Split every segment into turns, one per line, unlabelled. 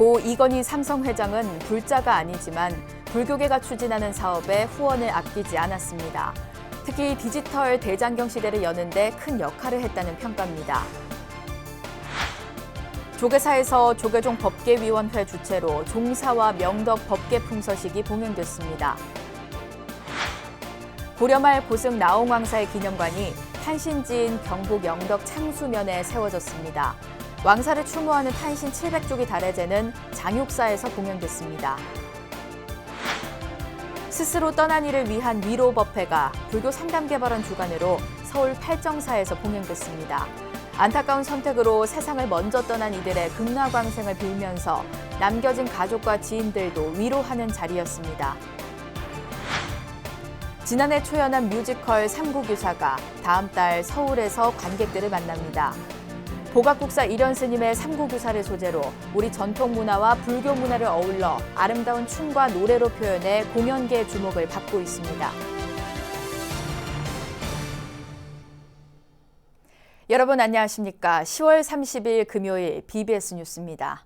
고 이건희 삼성 회장은 불자가 아니지만 불교계가 추진하는 사업에 후원을 아끼지 않았습니다. 특히 디지털 대장경 시대를 여는 데 큰 역할을 했다는 평가입니다. 조계사에서 조계종 법계위원회 주최로 종사와 명덕 법계 풍서식이 봉행됐습니다. 고려말 고승 나홍왕사의 기념관이 탄신지인 경북 영덕 창수면에 세워졌습니다. 왕사를 추모하는 탄신 700쪽이 달해제는 장육사에서 봉행됐습니다. 스스로 떠난 이를 위한 위로법회가 불교 3단계 발언 주관으로 서울 팔정사에서 봉행됐습니다. 안타까운 선택으로 세상을 먼저 떠난 이들의 극락광생을 빌면서 남겨진 가족과 지인들도 위로하는 자리였습니다. 지난해 초연한 뮤지컬 삼국유사가 다음 달 서울에서 관객들을 만납니다. 보각국사 일현 스님의 삼국유사를 소재로 우리 전통 문화와 불교 문화를 어울러 아름다운 춤과 노래로 표현해 공연계의 주목을 받고 있습니다. 여러분 안녕하십니까? 10월 30일 금요일 BBS 뉴스입니다.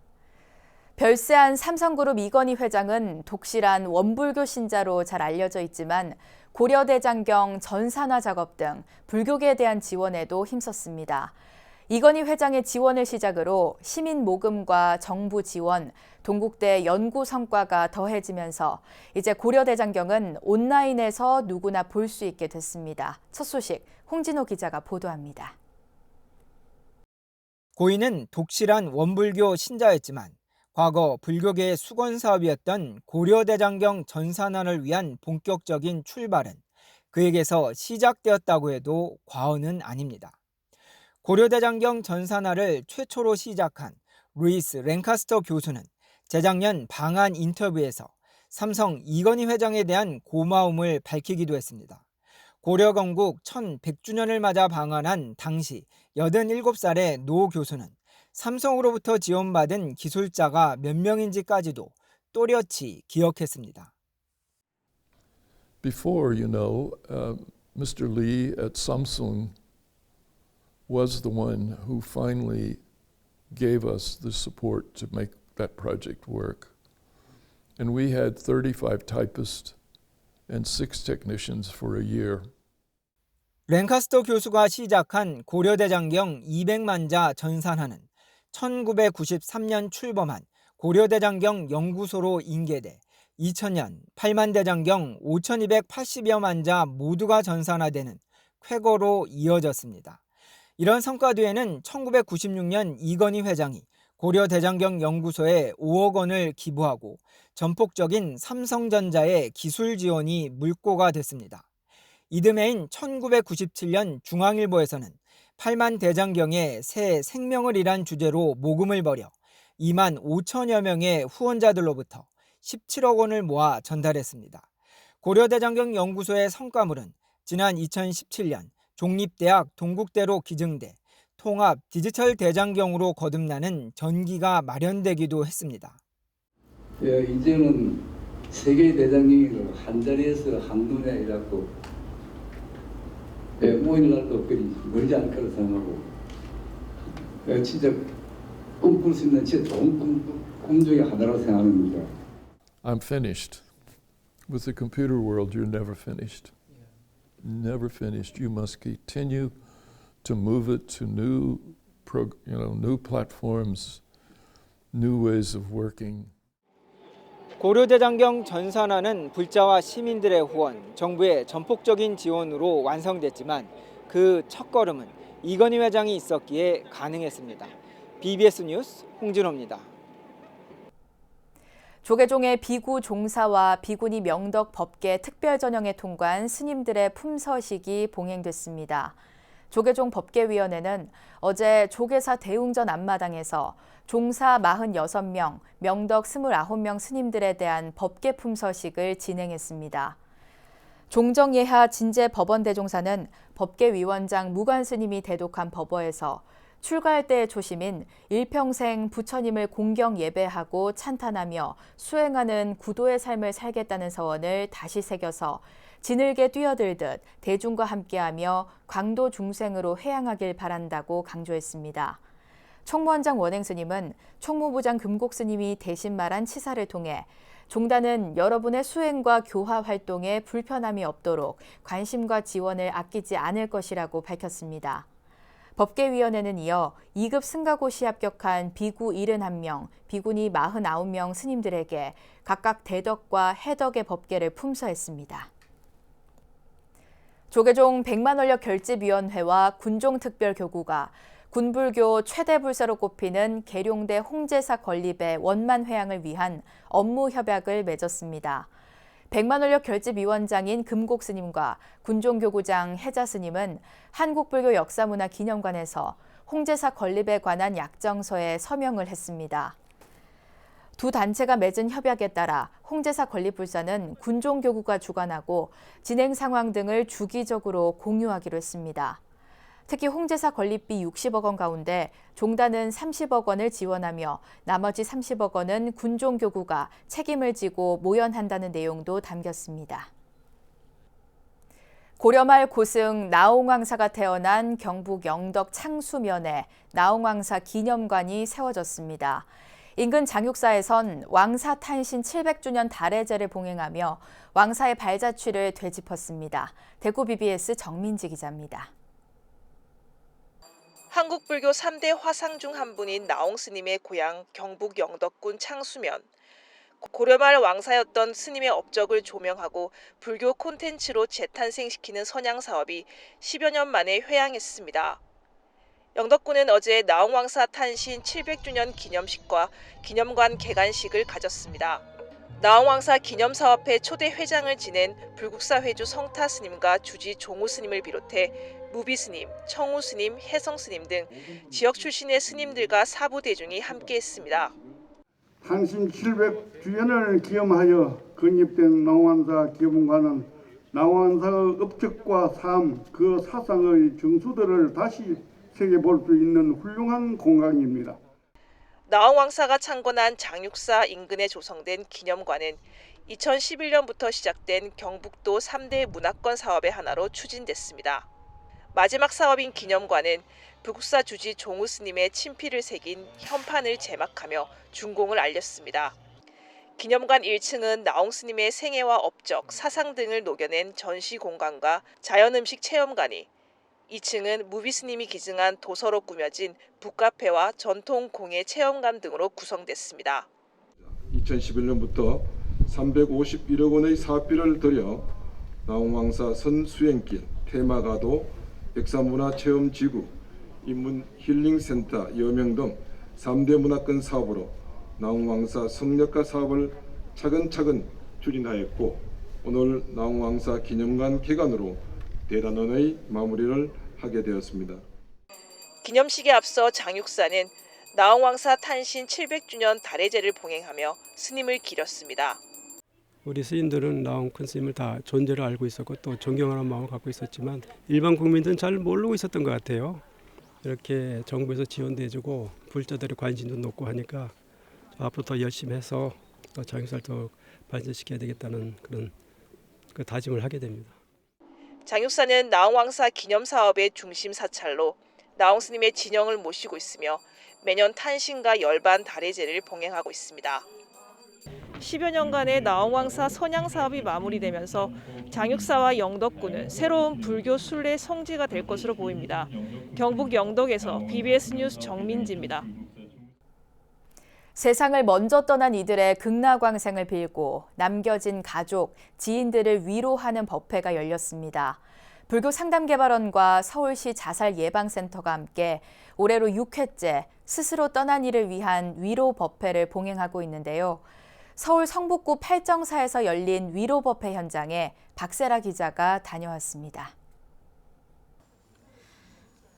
별세한 삼성그룹 이건희 회장은 독실한 원불교 신자로 잘 알려져 있지만 고려대장경 전산화 작업 등 불교계에 대한 지원에도 힘썼습니다. 이건희 회장의 지원을 시작으로 시민 모금과 정부 지원, 동국대 연구 성과가 더해지면서 이제 고려대장경은 온라인에서 누구나 볼 수 있게 됐습니다. 첫 소식 홍진호 기자가 보도합니다.
고인은 독실한 원불교 신자였지만 과거 불교계의 수건 사업이었던 고려대장경 전산화를 위한 본격적인 출발은 그에게서 시작되었다고 해도 과언은 아닙니다. 고려대장경 전산화를 최초로 시작한 루이스 랭카스터 교수는 재작년 방한 인터뷰에서 삼성 이건희 회장에 대한 고마움을 밝히기도 했습니다. 고려 건국 1100주년을 맞아 방한한 당시 87살의 노 교수는 삼성으로부터 지원받은 기술자가 몇 명인지까지도 또렷이 기억했습니다.
Before, Mr. Lee at Samsung was the one who finally gave us the support to make that project work. And we had 35 typists and 6 technicians for a year.
랭카스터 교수가 시작한 고려대장경 200만자 전산화는 1993년 출범한 고려대장경 연구소로 인계돼 2000년 8만대장경 5280여만자 모두가 전산화되는 쾌거로 이어졌습니다. 이런 성과 뒤에는 1996년 이건희 회장이 고려대장경 연구소에 5억 원을 기부하고 전폭적인 삼성전자의 기술 지원이 물꼬가 됐습니다. 이듬해인 1997년 중앙일보에서는 8만 대장경의 새 생명을 일한 주제로 모금을 벌여 2만 5천여 명의 후원자들로부터 17억 원을 모아 전달했습니다. 고려대장경 연구소의 성과물은 지난 2017년 종립대학 동국대로 기증돼 통합 디지털 대장경으로 거듭나는 전기가 마련되기도 했습니다.
이제는 세계 대장경이 한자리에서 한눈에 이라고 모인 날도 그리 멀지 않을 거라 생각하고 진짜 꿈꿀 수 있는 진짜 좋은 꿈 중에 하나라고 생각합니다.
I'm finished. With the computer world, you're never finished. Never finished. You must continue to move it to new platforms, new ways of working.
고려대장경 전산화는 불자와 시민들의 후원, 정부의 전폭적인 지원으로 완성됐지만 그 첫걸음은 이건희 회장이 있었기에 가능했습니다. BBS 뉴스 홍진호입니다.
조계종의 비구 종사와 비구니 명덕 법계 특별전형에 통과한 스님들의 품서식이 봉행됐습니다. 조계종 법계위원회는 어제 조계사 대웅전 앞마당에서 종사 46명, 명덕 29명 스님들에 대한 법계 품서식을 진행했습니다. 종정예하 진제법원대종사는 법계위원장 무관 스님이 대독한 법어에서 출가할 때의 초심인 일평생 부처님을 공경 예배하고 찬탄하며 수행하는 구도의 삶을 살겠다는 서원을 다시 새겨서 지늘게 뛰어들듯 대중과 함께하며 광도 중생으로 회양하길 바란다고 강조했습니다. 총무원장 원행 스님은 총무부장 금곡 스님이 대신 말한 치사를 통해 종단은 여러분의 수행과 교화 활동에 불편함이 없도록 관심과 지원을 아끼지 않을 것이라고 밝혔습니다. 법계위원회는 이어 2급 승가고시 합격한 비구 71명, 비구니 49명 스님들에게 각각 대덕과 해덕의 법계를 품서했습니다. 조계종 100만 원력 결집위원회와 군종특별교구가 군불교 최대 불사로 꼽히는 계룡대 홍제사 건립의 원만 회양을 위한 업무 협약을 맺었습니다. 100만 원력 결집위원장인 금곡 스님과 군종교구장 해자 스님은 한국불교 역사문화기념관에서 홍제사 건립에 관한 약정서에 서명을 했습니다. 두 단체가 맺은 협약에 따라 홍제사 건립불사는 군종교구가 주관하고 진행 상황 등을 주기적으로 공유하기로 했습니다. 특히 홍제사 건립비 60억 원 가운데 종단은 30억 원을 지원하며 나머지 30억 원은 군종교구가 책임을 지고 모연한다는 내용도 담겼습니다. 고려말 고승 나홍왕사가 태어난 경북 영덕 창수면에 나홍왕사 기념관이 세워졌습니다. 인근 장육사에선 왕사 탄신 700주년 달해제를 봉행하며 왕사의 발자취를 되짚었습니다. 대구 BBS 정민지 기자입니다.
한국불교 3대 화상 중 한 분인 나홍 스님의 고향 경북 영덕군 창수면. 고려말 왕사였던 스님의 업적을 조명하고 불교 콘텐츠로 재탄생시키는 선양 사업이 10여 년 만에 회양했습니다. 영덕군은 어제 나홍 왕사 탄신 700주년 기념식과 기념관 개관식을 가졌습니다. 나홍 왕사 기념사업회 초대 회장을 지낸 불국사 회주 성타 스님과 주지 종우 스님을 비롯해 무비 스님, 청우 스님, 혜성 스님 등 지역 출신의 스님들과 사부 대중이 함께했습니다.
탄신 700주년을 기념하여 건립된 나홍왕사 기념관은 나홍왕사의 업적과 삶, 그 사상의 정수들을 다시 새겨볼 수 있는 훌륭한 공간입니다.
나홍 왕사가 창건한 장육사 인근에 조성된 기념관은 2011년부터 시작된 경북도 3대 문화권 사업의 하나로 추진됐습니다. 마지막 사업인 기념관은 불국사 주지 종우 스님의 친필을 새긴 현판을 제막하며 준공을 알렸습니다. 기념관 1층은 나홍 스님의 생애와 업적, 사상 등을 녹여낸 전시 공간과 자연음식 체험관이, 2층은 무비 스님이 기증한 도서로 꾸며진 북카페와 전통 공예 체험관 등으로 구성됐습니다.
2011년부터 351억 원의 사업비를 들여 나홍왕사 선수행길, 테마가도, 백사문화체험지구, 인문 힐링센터, 여명 등 3대 문화권 사업으로 나홍왕사 성역가 사업을 차근차근 추진하였고 오늘 나홍왕사 기념관 개관으로 대단원의 마무리를 하게 되었습니다.
기념식에 앞서 장육사는 나홍 왕사 탄신 700주년 달해제를 봉행하며 스님을 기렸습니다.
우리 스님들은 나홍 큰 스님을 다 존재를 알고 있었고 또 존경하는 마음을 갖고 있었지만 일반 국민들은 잘 모르고 있었던 것 같아요. 이렇게 정부에서 지원도 해주고 불자들의 관심도 높고 하니까 앞으로 더 열심히 해서 또 장육사를 더 발전시켜야 되겠다는 그런 다짐을 하게 됩니다.
장육사는 나홍 왕사 기념 사업의 중심 사찰로 나홍 스님의 진영을 모시고 있으며 매년 탄신과 열반 달해제를 봉행하고 있습니다. 10여 년간의 나홍 왕사 선양 사업이 마무리되면서 장육사와 영덕군은 새로운 불교 순례 성지가 될 것으로 보입니다. 경북 영덕에서 BBS 뉴스 정민지입니다.
세상을 먼저 떠난 이들의 극락광생을 빌고 남겨진 가족, 지인들을 위로하는 법회가 열렸습니다. 불교 상담개발원과 서울시 자살예방센터가 함께 올해로 6회째 스스로 떠난 이를 위한 위로 법회를 봉행하고 있는데요. 서울 성북구 팔정사에서 열린 위로 법회 현장에 박세라 기자가 다녀왔습니다.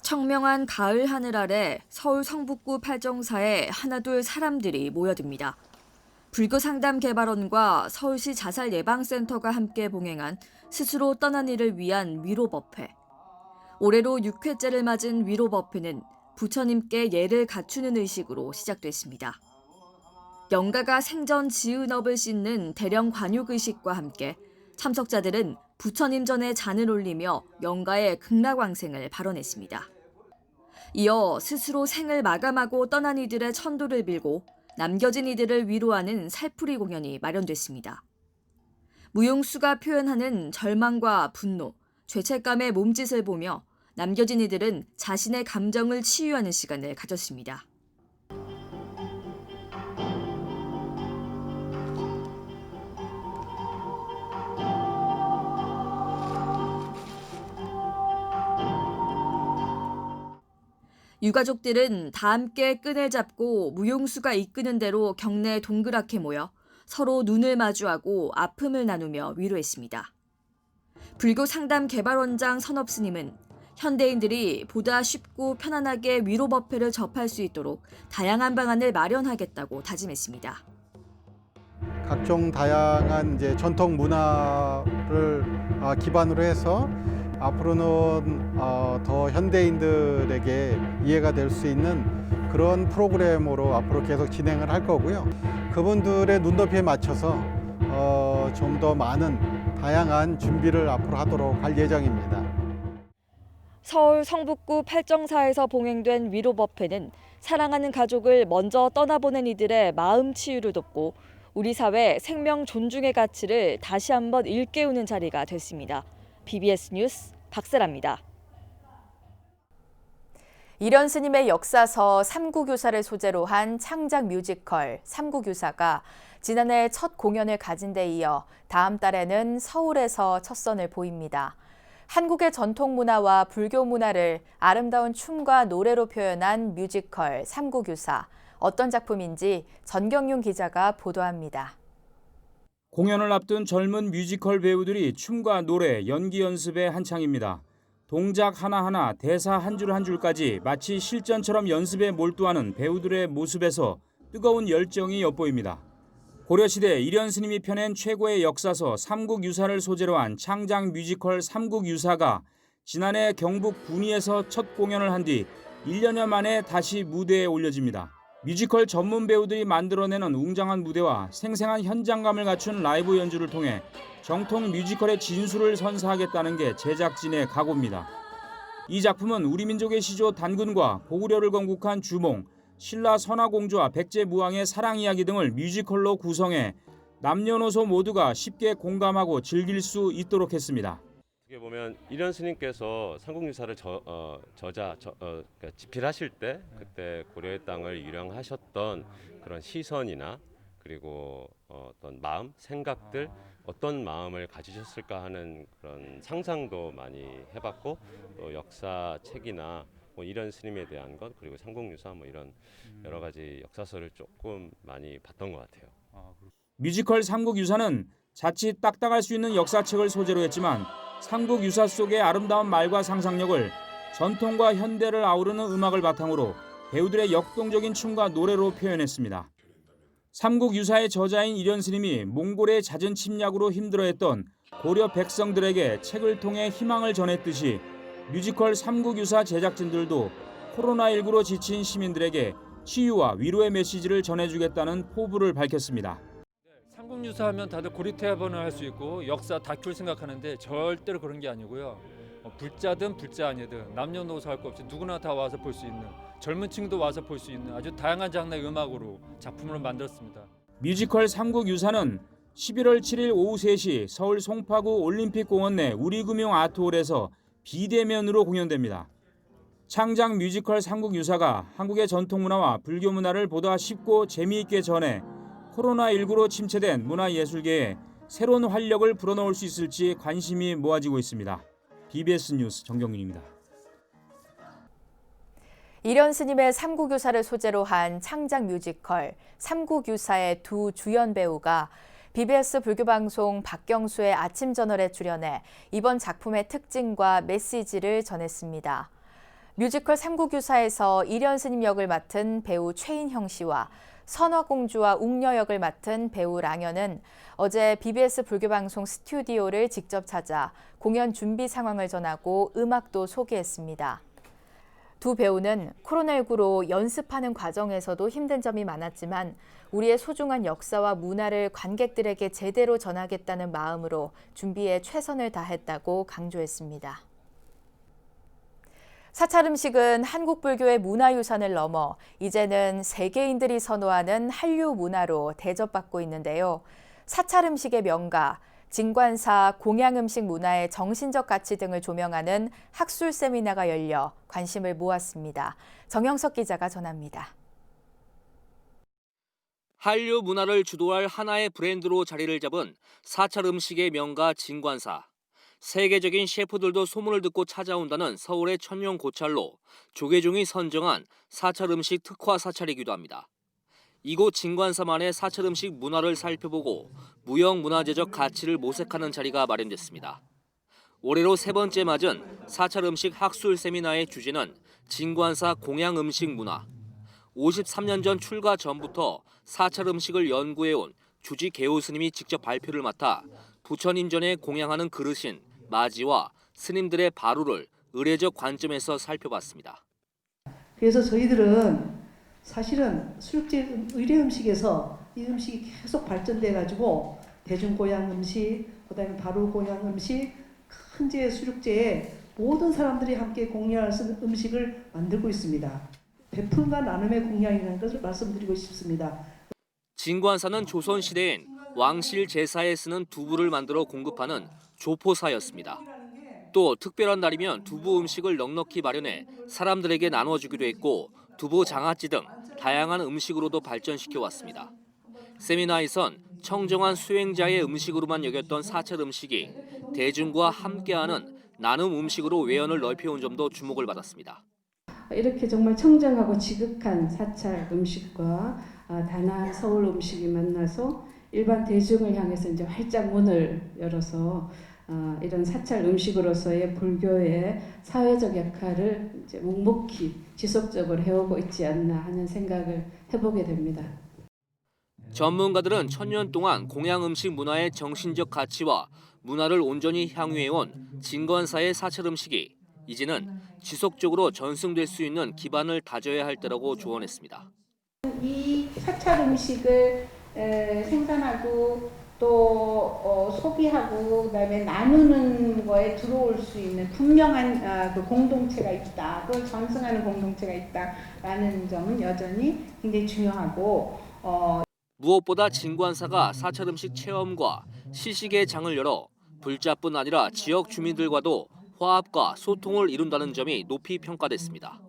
청명한 가을 하늘 아래 서울 성북구 팔정사에 하나둘 사람들이 모여듭니다. 불교상담개발원과 서울시 자살예방센터가 함께 봉행한 스스로 떠난 이를 위한 위로법회. 올해로 6회째를 맞은 위로법회는 부처님께 예를 갖추는 의식으로 시작됐습니다. 영가가 생전 지은 업을 씻는 대령 관육의식과 함께 참석자들은 부처님 전에 잔을 올리며 영가의 극락왕생을 발언했습니다. 이어 스스로 생을 마감하고 떠난 이들의 천도를 빌고 남겨진 이들을 위로하는 살풀이 공연이 마련됐습니다. 무용수가 표현하는 절망과 분노, 죄책감의 몸짓을 보며 남겨진 이들은 자신의 감정을 치유하는 시간을 가졌습니다. 유가족들은 다 함께 끈을 잡고 무용수가 이끄는 대로 경내에 동그랗게 모여 서로 눈을 마주하고 아픔을 나누며 위로했습니다. 불교 상담 개발원장 선업스님은 현대인들이 보다 쉽고 편안하게 위로 법회를 접할 수 있도록 다양한 방안을 마련하겠다고 다짐했습니다.
각종 다양한 이제 전통 문화를 기반으로 해서 앞으로는 더 현대인들에게 이해가 될 수 있는 그런 프로그램으로 앞으로 계속 진행을 할 거고요. 그분들의 눈높이에 맞춰서 좀 더 많은 다양한 준비를 앞으로 하도록 할 예정입니다.
서울 성북구 팔정사에서 봉행된 위로 법회는 사랑하는 가족을 먼저 떠나보낸 이들의 마음 치유를 돕고 우리 사회 생명 존중의 가치를 다시 한번 일깨우는 자리가 됐습니다. BBS 뉴스 박세라입니다.
이련 스님의 역사서 삼국유사를 소재로 한 창작 뮤지컬 삼국유사가 지난해 첫 공연을 가진 데 이어 다음 달에는 서울에서 첫 선을 보입니다. 한국의 전통 문화와 불교 문화를 아름다운 춤과 노래로 표현한 뮤지컬 삼국유사. 어떤 작품인지 전경윤 기자가 보도합니다.
공연을 앞둔 젊은 뮤지컬 배우들이 춤과 노래, 연기 연습에 한창입니다. 동작 하나하나, 대사 한 줄 한 줄까지 마치 실전처럼 연습에 몰두하는 배우들의 모습에서 뜨거운 열정이 엿보입니다. 고려시대 이련 스님이 펴낸 최고의 역사서 삼국유사를 소재로 한 창작 뮤지컬 삼국유사가 지난해 경북 군위에서 첫 공연을 한 뒤 1년여 만에 다시 무대에 올려집니다. 뮤지컬 전문 배우들이 만들어내는 웅장한 무대와 생생한 현장감을 갖춘 라이브 연주를 통해 정통 뮤지컬의 진수를 선사하겠다는 게 제작진의 각오입니다. 이 작품은 우리 민족의 시조 단군과 고구려를 건국한 주몽, 신라 선화공주와 백제무왕의 사랑 이야기 등을 뮤지컬로 구성해 남녀노소 모두가 쉽게 공감하고 즐길 수 있도록 했습니다.
어떻게 보면 이련 스님께서 삼국유사를 집필하실 때 그때 고려의 땅을 유령하셨던 그런 시선이나 그리고 어떤 마음, 생각들 어떤 마음을 가지셨을까 하는 그런 상상도 많이 해봤고 또 역사책이나 뭐 이련 스님에 대한 것 그리고 삼국유사 뭐 이런 여러 가지 역사서를 조금 많이 봤던 것 같아요.
뮤지컬 삼국유사는 자칫 딱딱할 수 있는 역사책을 소재로 했지만 삼국유사 속의 아름다운 말과 상상력을 전통과 현대를 아우르는 음악을 바탕으로 배우들의 역동적인 춤과 노래로 표현했습니다. 삼국유사의 저자인 이련 스님이 몽골의 잦은 침략으로 힘들어했던 고려 백성들에게 책을 통해 희망을 전했듯이 뮤지컬 삼국유사 제작진들도 코로나19로 지친 시민들에게 치유와 위로의 메시지를 전해주겠다는 포부를 밝혔습니다.
삼국유사 하면 다들 고리타분을 할 수 있고 역사 다큐를 생각하는데 절대로 그런 게 아니고요. 불자든 불자 아니든 남녀노소 할 것 없이 누구나 다 와서 볼 수 있는 젊은 층도 와서 볼 수 있는 아주 다양한 장르의 음악으로 작품을 만들었습니다.
뮤지컬 삼국유사는 11월 7일 오후 3시 서울 송파구 올림픽공원 내 우리금융 아트홀에서 비대면으로 공연됩니다. 창작 뮤지컬 삼국유사가 한국의 전통문화와 불교 문화를 보다 쉽고 재미있게 전해 코로나19로 침체된 문화예술계에 새로운 활력을 불어넣을 수 있을지 관심이 모아지고 있습니다. BBS 뉴스 정경윤입니다.
이련 스님의 삼국유사를 소재로 한 창작 뮤지컬 삼국유사의 두 주연 배우가 BBS 불교방송 박경수의 아침 저널에 출연해 이번 작품의 특징과 메시지를 전했습니다. 뮤지컬 삼국유사에서 이련 스님 역을 맡은 배우 최인형 씨와 선화공주와 웅녀 역을 맡은 배우 랑현은 어제 BBS 불교방송 스튜디오를 직접 찾아 공연 준비 상황을 전하고 음악도 소개했습니다. 두 배우는 코로나19로 연습하는 과정에서도 힘든 점이 많았지만 우리의 소중한 역사와 문화를 관객들에게 제대로 전하겠다는 마음으로 준비에 최선을 다했다고 강조했습니다. 사찰 음식은 한국 불교의 문화유산을 넘어 이제는 세계인들이 선호하는 한류 문화로 대접받고 있는데요. 사찰 음식의 명가, 진관사 공양 음식 문화의 정신적 가치 등을 조명하는 학술 세미나가 열려 관심을 모았습니다. 정영석 기자가 전합니다.
한류 문화를 주도할 하나의 브랜드로 자리를 잡은 사찰 음식의 명가 진관사. 세계적인 셰프들도 소문을 듣고 찾아온다는 서울의 천년 고찰로 조계종이 선정한 사찰 음식 특화 사찰이기도 합니다. 이곳 진관사만의 사찰 음식 문화를 살펴보고 무형문화재적 가치를 모색하는 자리가 마련됐습니다. 올해로 세 번째 맞은 사찰 음식 학술 세미나의 주제는 진관사 공양 음식 문화. 53년 전 출가 전부터 사찰 음식을 연구해온 주지 개호 스님이 직접 발표를 맡아 부처님 전에 공양하는 그릇인 마지와 스님들의 바루를 의례적 관점에서 살펴봤습니다.
그래서 저희들은 사실은 수육제 의례 음식에서 이 음식이 계속 발전돼 가지고 대중고향 음식, 그다음에 바루 고향 음식, 큰 제 수육제에 모든 사람들이 함께 공양할 수 있는 음식을 만들고 있습니다. 베풀과 나눔의 공양이라는 것을 말씀드리고 싶습니다.
진관사는 조선시대엔 왕실 제사에 쓰는 두부를 만들어 공급하는 조포사였습니다. 또 특별한 날이면 두부 음식을 넉넉히 마련해 사람들에게 나눠주기도 했고 두부 장아찌 등 다양한 음식으로도 발전시켜 왔습니다. 세미나에선 청정한 수행자의 음식으로만 여겼던 사찰 음식이 대중과 함께하는 나눔 음식으로 외연을 넓혀온 점도 주목을 받았습니다.
이렇게 정말 청정하고 지극한 사찰 음식과 단아한 서울 음식이 만나서 일반 대중을 향해서 이제 활짝 문을 열어서 이런 사찰 음식으로서의 불교의 사회적 역할을 이제 묵묵히 지속적으로 해오고 있지 않나 하는 생각을 해보게 됩니다.
전문가들은 천년 동안 공양 음식 문화의 정신적 가치와 문화를 온전히 향유해온 진관사의 사찰 음식이 이제는 지속적으로 전승될 수 있는 기반을 다져야 할 때라고 조언했습니다.
이 사찰 음식을 생산하고 또 소비하고 그다음에 나누는 거에 들어올 수 있는 분명한 그 공동체가 있다. 그걸 전승하는 공동체가 있다라는 점은 여전히 굉장히 중요하고
무엇보다 진관사가 사찰 음식 체험과 시식의 장을 열어 불자뿐 아니라 지역 주민들과도 화합과 소통을 이룬다는 점이 높이 평가됐습니다.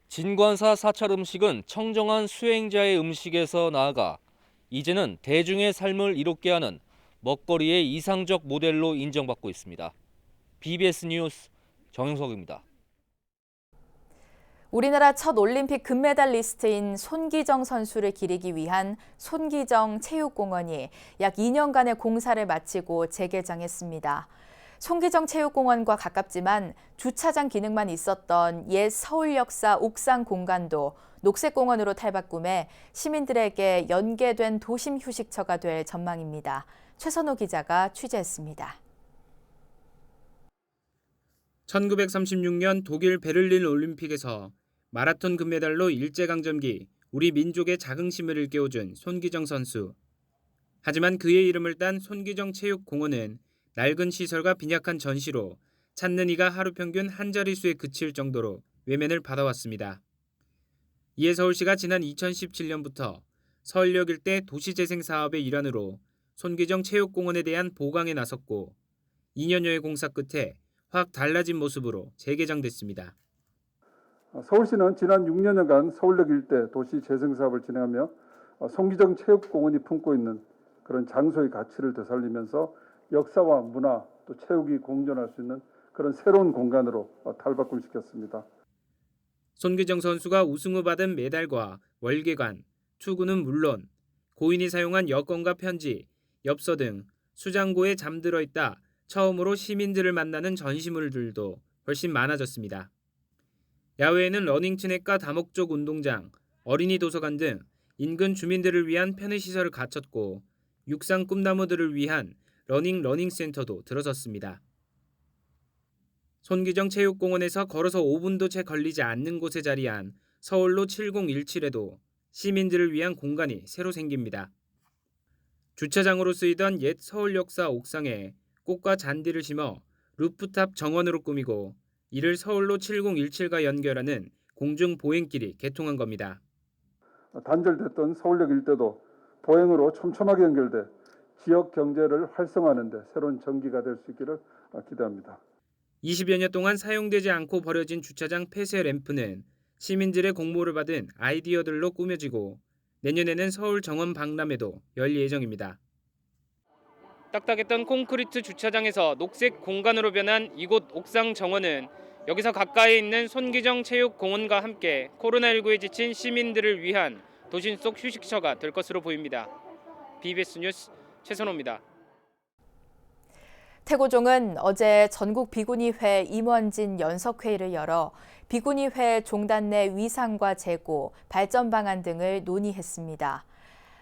진관사 사찰 음식은 청정한 수행자의 음식에서 나아가 이제는 대중의 삶을 이롭게 하는 먹거리의 이상적 모델로 인정받고 있습니다. BBS 뉴스 정영석입니다.
우리나라 첫 올림픽 금메달리스트인 손기정 선수를 기리기 위한 손기정 체육공원이 약 2년간의 공사를 마치고 재개장했습니다. 손기정 체육공원과 가깝지만 주차장 기능만 있었던 옛 서울역사 옥상 공간도 녹색공원으로 탈바꿈해 시민들에게 연계된 도심 휴식처가 될 전망입니다. 최선호 기자가 취재했습니다.
1936년 독일 베를린 올림픽에서 마라톤 금메달로 일제강점기 우리 민족의 자긍심을 일깨워준 손기정 선수. 하지만 그의 이름을 딴 손기정 체육공원은 낡은 시설과 빈약한 전시로 찾는 이가 하루 평균 한 자릿수에 그칠 정도로 외면을 받아왔습니다. 이에 서울시가 지난 2017년부터 서울역 일대 도시재생 사업의 일환으로 손기정 체육공원에 대한 보강에 나섰고 2년여의 공사 끝에 확 달라진 모습으로 재개장됐습니다.
서울시는 지난 6년여간 서울역 일대 도시 재생 사업을 진행하며 손기정 체육공원이 품고 있는 그런 장소의 가치를 되살리면서 역사와 문화 또 체육이 공존할 수 있는 그런 새로운 공간으로 탈바꿈시켰습니다.
손기정 선수가 우승 후 받은 메달과 월계관, 투구는 물론 고인이 사용한 여권과 편지, 엽서 등 수장고에 잠들어 있다 처음으로 시민들을 만나는 전시물들도 훨씬 많아졌습니다. 야외에는 러닝트랙과 다목적 운동장, 어린이 도서관 등 인근 주민들을 위한 편의시설을 갖췄고 육상 꿈나무들을 위한 러닝센터도 들어섰습니다. 손기정 체육공원에서 걸어서 5분도 채 걸리지 않는 곳에 자리한 서울로 7017에도 시민들을 위한 공간이 새로 생깁니다. 주차장으로 쓰이던 옛 서울역사 옥상에 꽃과 잔디를 심어 루프탑 정원으로 꾸미고 이를 서울로 7017과 연결하는 공중 보행길이 개통한 겁니다.
단절됐던 서울역 일대도 보행으로 촘촘하게 연결돼 지역 경제를 활성화하는 데 새로운 전기가 될 수 있기를 기대합니다.
20여 년 동안 사용되지 않고 버려진 주차장 폐쇄 램프는 시민들의 공모를 받은 아이디어들로 꾸며지고 내년에는 서울 정원 박람회도 열 예정입니다. 딱딱했던 콘크리트 주차장에서 녹색 공간으로 변한 이곳 옥상 정원은 여기서 가까이 있는 손기정 체육공원과 함께 코로나19에 지친 시민들을 위한 도심 속 휴식처가 될 것으로 보입니다. BBS 뉴스 최선호입니다.
태고종은 어제 전국 비구니회 임원진 연석회의를 열어 비구니회 종단 내 위상과 재고, 발전 방안 등을 논의했습니다.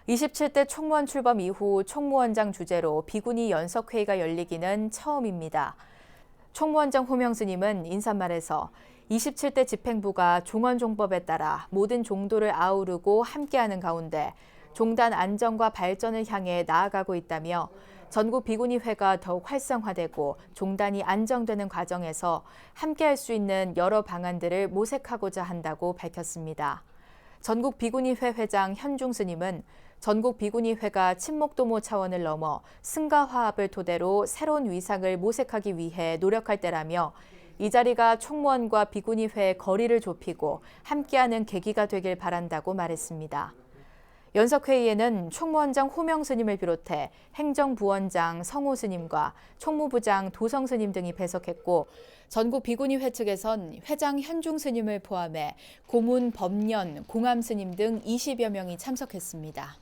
27대 총무원 출범 이후 총무원장 주재로 비구니 연석회의가 열리기는 처음입니다. 총무원장 호명 스님은 인사말에서 27대 집행부가 종원종법에 따라 모든 종도를 아우르고 함께하는 가운데 종단 안정과 발전을 향해 나아가고 있다며 전국 비구니회가 더욱 활성화되고 종단이 안정되는 과정에서 함께할 수 있는 여러 방안들을 모색하고자 한다고 밝혔습니다. 전국 비구니회 회장 현중 스님은 전국 비구니회가 친목도모 차원을 넘어 승가 화합을 토대로 새로운 위상을 모색하기 위해 노력할 때라며 이 자리가 총무원과 비구니회의 거리를 좁히고 함께하는 계기가 되길 바란다고 말했습니다. 연석회의에는 총무원장 호명 스님을 비롯해 행정부원장 성호 스님과 총무부장 도성 스님 등이 배석했고 전국 비구니회 측에선 회장 현중 스님을 포함해 고문, 법년, 공암 스님 등 20여 명이 참석했습니다.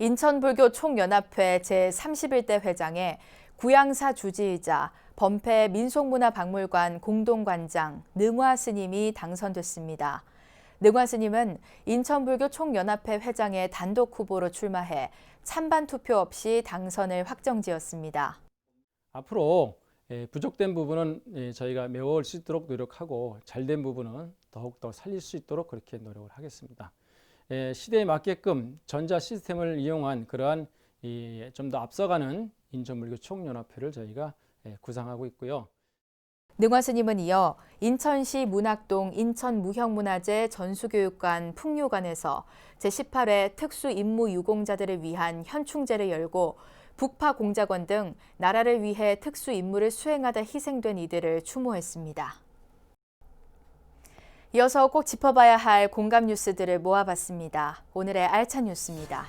인천불교 총연합회 제31대 회장에 구양사 주지이자 범패 민속문화박물관 공동관장 능화 스님이 당선됐습니다. 능화 스님은 인천불교 총연합회 회장의 단독 후보로 출마해 찬반 투표 없이 당선을 확정지었습니다.
앞으로 부족된 부분은 저희가 메워올 수 있도록 노력하고 잘된 부분은 더욱더 살릴 수 있도록 그렇게 노력을 하겠습니다. 시대에 맞게끔 전자 시스템을 이용한 그러한 좀 더 앞서가는 인천불교 총연합회를 저희가 구상하고 있고요.
능화 스님은 이어 인천시 문학동 인천무형문화재 전수교육관 풍류관에서 제18회 특수임무유공자들을 위한 현충제를 열고 북파공작원 등 나라를 위해 특수임무를 수행하다 희생된 이들을 추모했습니다. 이어서 꼭 짚어봐야 할 공감 뉴스들을 모아봤습니다. 오늘의 알찬 뉴스입니다.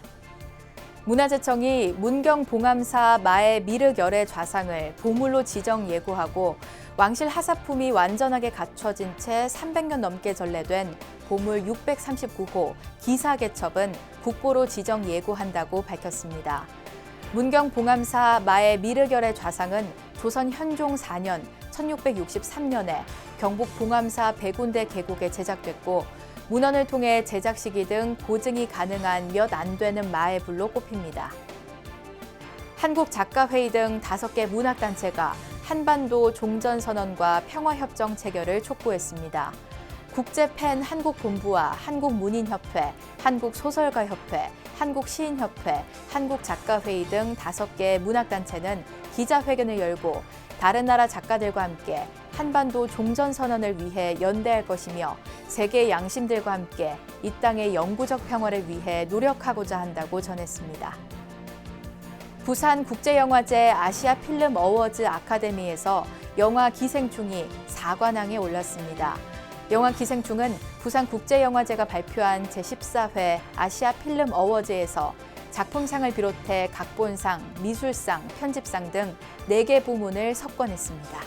문화재청이 문경 봉암사 마의 미륵열의 좌상을 보물로 지정 예고하고 왕실 하사품이 완전하게 갖춰진 채 300년 넘게 전래된 보물 639호 기사개첩은 국보로 지정 예고한다고 밝혔습니다. 문경 봉암사 마의 미륵열의 좌상은 조선 현종 4년 1663년에 경북 봉암사 백운대 계곡에 제작됐고 문헌을 통해 제작 시기 등 보증이 가능한 몇 안 되는 마의 불로 꼽힙니다. 한국작가회의 등 5개 문학단체가 한반도 종전선언과 평화협정 체결을 촉구했습니다. 국제팬 한국본부와 한국문인협회, 한국소설가협회, 한국시인협회, 한국작가회의 등 5개 문학단체는 기자회견을 열고 다른 나라 작가들과 함께 한반도 종전선언을 위해 연대할 것이며 세계 양심들과 함께 이 땅의 영구적 평화를 위해 노력하고자 한다고 전했습니다. 부산국제영화제 아시아필름 어워즈 아카데미에서 영화 기생충이 4관왕에 올랐습니다. 영화 기생충은 부산국제영화제가 발표한 제14회 아시아필름 어워즈에서 작품상을 비롯해 각본상, 미술상, 편집상 등 4개 부문을 석권했습니다.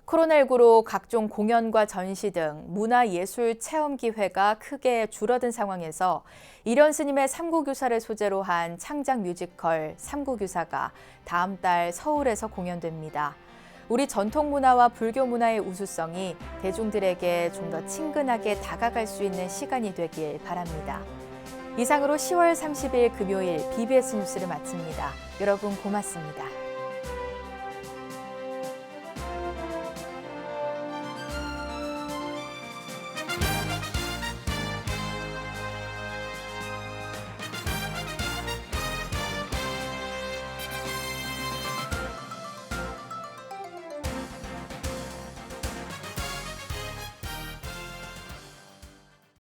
코로나19로 각종 공연과 전시 등 문화예술 체험 기회가 크게 줄어든 상황에서 이련 스님의 삼구규사를 소재로 한 창작 뮤지컬 삼구규사가 다음 달 서울에서 공연됩니다. 우리 전통 문화와 불교 문화의 우수성이 대중들에게 좀 더 친근하게 다가갈 수 있는 시간이 되길 바랍니다. 이상으로 10월 30일 금요일 BBS 뉴스를 마칩니다. 여러분 고맙습니다.